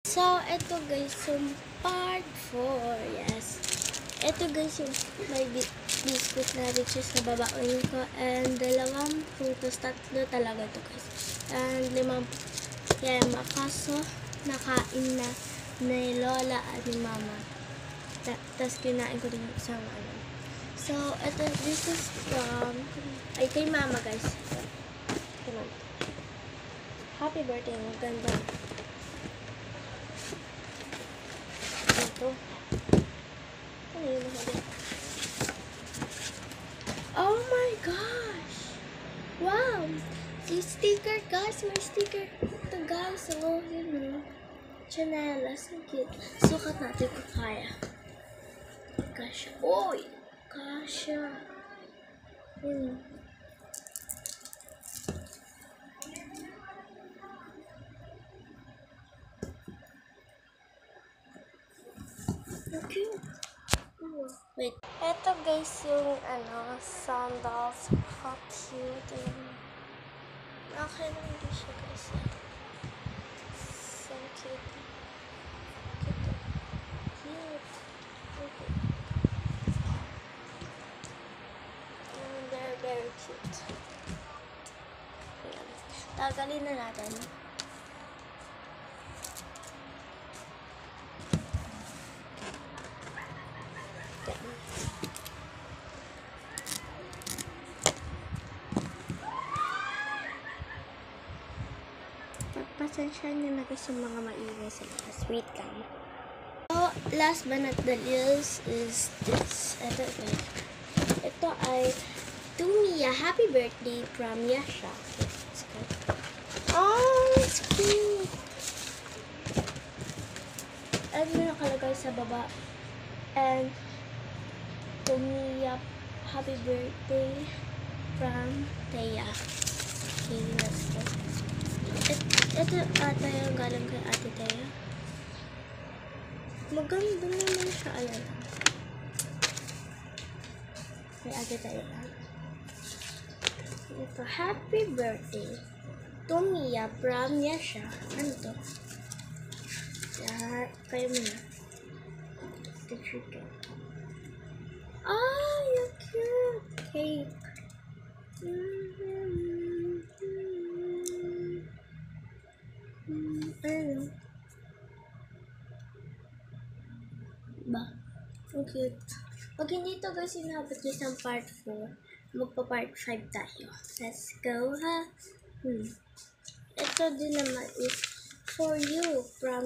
So, ito guys, yung part 4, yes. Ito guys, yung may biscuit na riches na babaoin ko. And 2 prutas, 3 talaga ito guys. And 5 yema. Kaso, nakain na ni Lola at ni Mama. Tapos kinain ko din yung isang ano. So, ito, this is from, ay kay Mama guys. Come on. Happy birthday, maganda. Ito. Ano yun? Oh my gosh! Wow! Si sticker guys! May sticker ito guys. Oh, yun o. Chanelas. Ang cute. Sukat natin kung kaya. Kasha. Oy! Kasha. Yun. Ang cute. Wait. Ito guys yung ano, sandals. How cute. Okay lang din siya guys. So cute. Cute. Cute. Okay. They're very cute. Ayan. Tagalin na natin. Pasensya nyo na guys yung mga maingay sa labas. Wait lang. So, last but not the least is this. Ito ay to Mia. Happy birthday from Yasha. Oh, it's cute. Ano nakalagay sa baba? And to Mia, happy birthday from Thea. Okay, let's go. Ito ata yung galing kay Ate Thea. Maganda naman siya. Ayan. Kay Ate Thea. Ito, happy birthday to Mia from Yasha. Ano to? Kayo muna. The chicken. Ah, you're cute. Cake. Ano? Ba? Ang cute. Pag hindi ito guys, inabot niyo sa part 4, magpa-part 5 tayo. Let's go, ha? Ito din naman is for you from